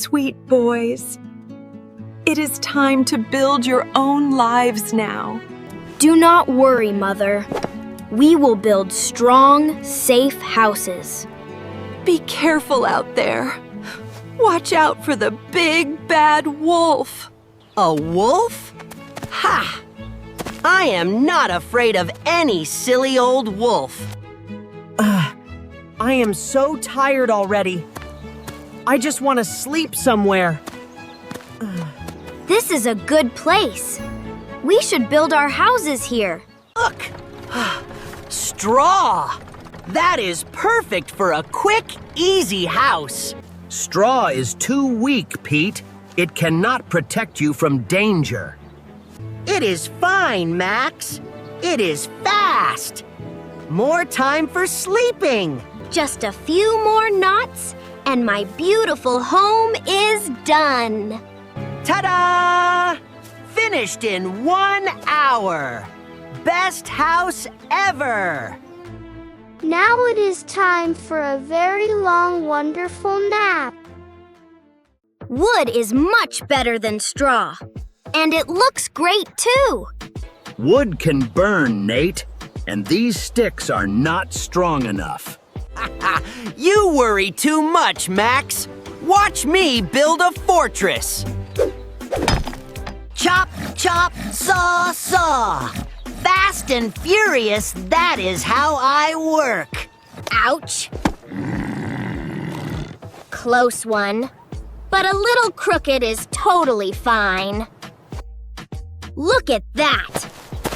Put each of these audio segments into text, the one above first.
sweet boys. It is time to build your own lives now. Do not worry, Mother. We will build strong, safe houses. Be careful out there. Watch out for the big, bad wolf. A wolf? Ha! I am not afraid of any silly old wolf. I am so tired already. I just want to sleep somewhere. This is a good place. We should build our houses here. Look! Straw! That is perfect for a quick, easy house. Straw is too weak, Pete. It cannot protect you from danger. It is fine, Max. It is fast. More time for sleeping. Just a few more knots, and my beautiful home is done. Ta-da! Finished in 1 hour. Best house ever. Now it is time for a very long, wonderful nap. Wood is much better than straw. And it looks great, too. Wood can burn, Nate, and these sticks are not strong enough. You worry too much, Max. Watch me build a fortress. Chop, chop, saw, saw. Fast and furious, that is how I work. Ouch. Close one. But a little crooked is totally fine. Look at that!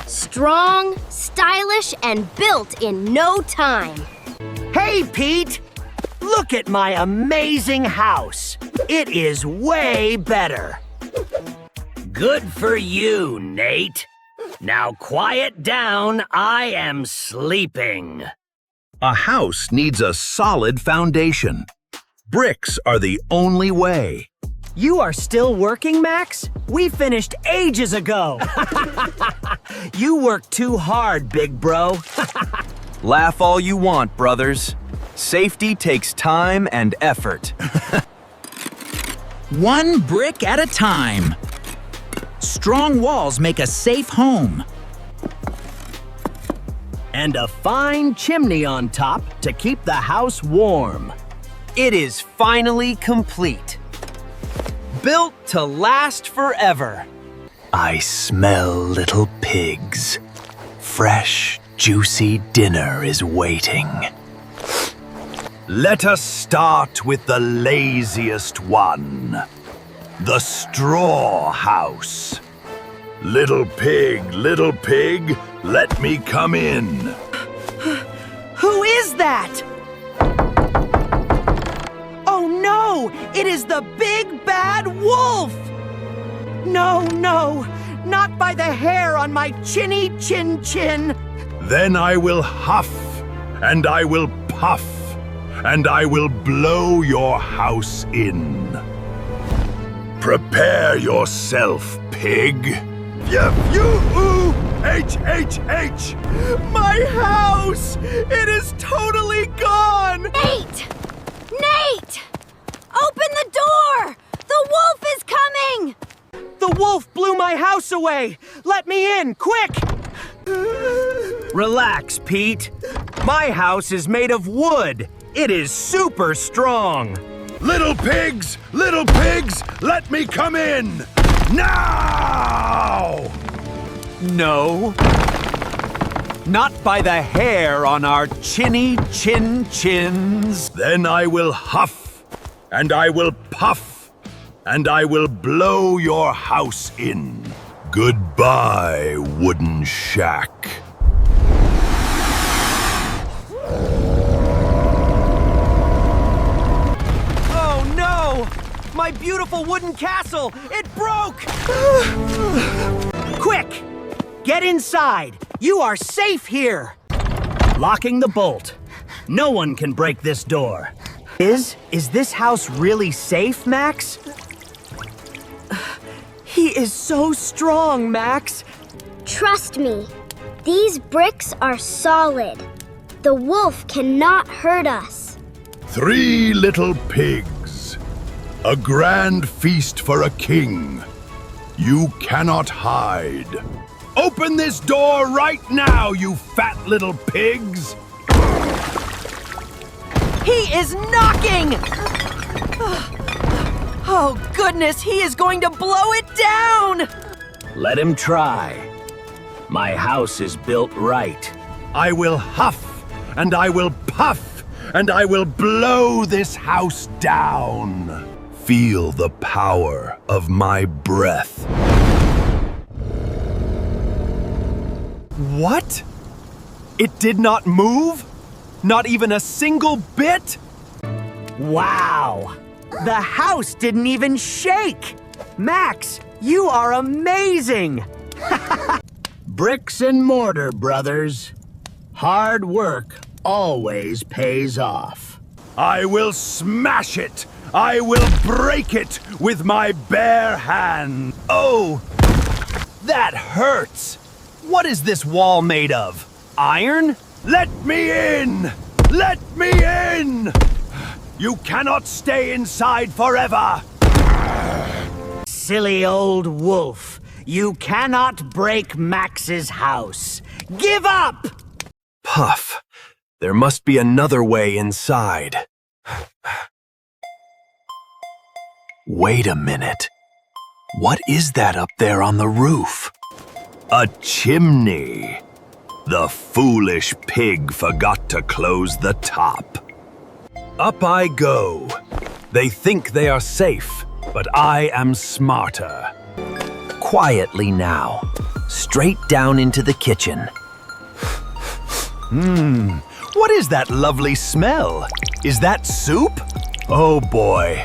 Strong, stylish, and built in no time. Hey, Pete! Look at my amazing house. It is way better. Good for you, Nate. Now quiet down, I am sleeping. A house needs a solid foundation. Bricks are the only way. You are still working, Max? We finished ages ago. You worked too hard, big bro. Laugh all you want, brothers. Safety takes time and effort. One brick at a time. Strong walls make a safe home. And a fine chimney on top to keep the house warm. It is finally complete. Built to last forever. I smell little pigs. Fresh, juicy dinner is waiting. Let us start with the laziest one. The straw house. Little pig, let me come in. Who is that? Oh no! It is the big bad wolf! No, no! Not by the hair on my chinny chin. Then I will huff, and I will puff, and I will blow your house in. Prepare yourself, pig. F-U-H-H-H! My house! It is totally gone! Nate! Nate! Open the door! The wolf is coming! The wolf blew my house away! Let me in, quick! Relax, Pete. My house is made of wood. It is super strong. Little pigs, let me come in! Now! No. Not by the hair on our chinny chins. Then I will huff, and I will puff, and I will blow your house in. Goodbye, wooden shack. Oh no! My beautiful wooden castle! It broke! Quick! Get inside! You are safe here! Locking the bolt. No one can break this door. Is this house really safe, Max? He is so strong, Max. Trust me, these bricks are solid. The wolf cannot hurt us. 3 little pigs. A grand feast for a king. You cannot hide. Open this door right now, you fat little pigs! He is knocking! Oh, goodness, he is going to blow it down! Let him try. My house is built right. I will huff, and I will puff, and I will blow this house down. Feel the power of my breath. What? It did not move? Not even a single bit? Wow! The house didn't even shake! Max, you are amazing! Bricks and mortar, brothers. Hard work always pays off. I will smash it! I will break it with my bare hand! Oh! That hurts! What is this wall made of? Iron? Let me in! Let me in! You cannot stay inside forever! Silly old wolf. You cannot break Max's house. Give up! Puff, there must be another way inside. Wait a minute. What is that up there on the roof? A chimney. The foolish pig forgot to close the top. Up I go. They think they are safe, but I am smarter. Quietly now. Straight down into the kitchen. What is that lovely smell? Is that soup? Oh boy.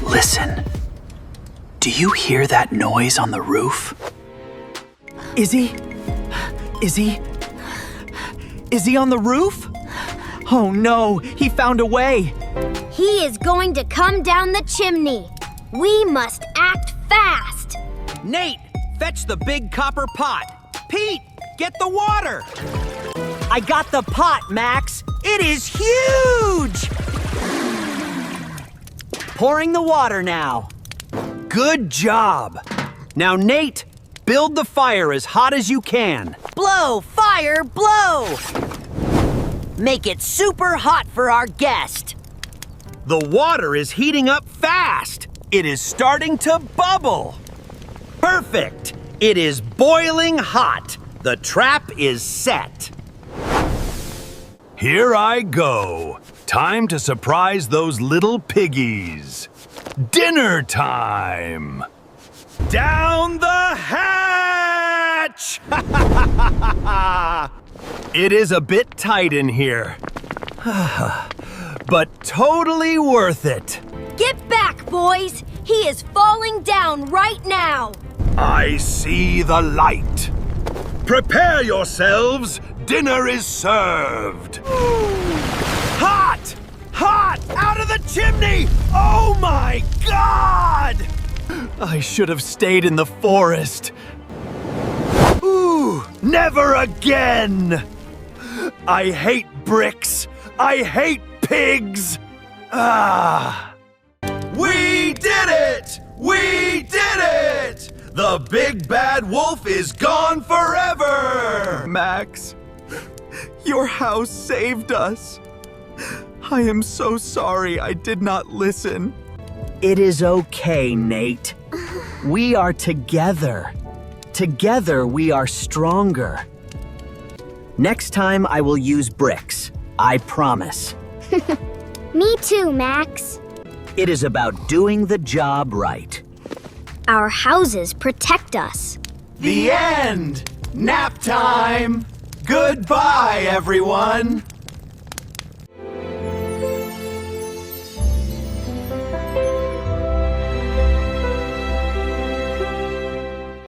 Listen. Do you hear that noise on the roof? Is he on the roof? Oh no, he found a way. He is going to come down the chimney. We must act fast. Nate, fetch the big copper pot. Pete, get the water. I got the pot, Max. It is huge! Pouring the water now. Good job. Now, Nate, build the fire as hot as you can. Blow, fire, blow! Make it super hot for our guest. The water is heating up fast. It is starting to bubble. Perfect. It is boiling hot. The trap is set. Here I go. Time to surprise those little piggies. Dinner time! Down the hatch! It is a bit tight in here, But totally worth it. Get back, boys. He is falling down right now. I see the light. Prepare yourselves. Dinner is served. Hot! Hot! Out of the chimney! Oh my God! I should have stayed in the forest. Ooh, never again! I hate bricks. I hate pigs. We did it! We did it! The big bad wolf is gone forever! Max, your house saved us. I am so sorry I did not listen. It is okay, Nate. We are together. Together we are stronger. Next time I will use bricks. I promise. Me too, Max. It is about doing the job right. Our houses protect us. The end! Nap time! Goodbye, everyone!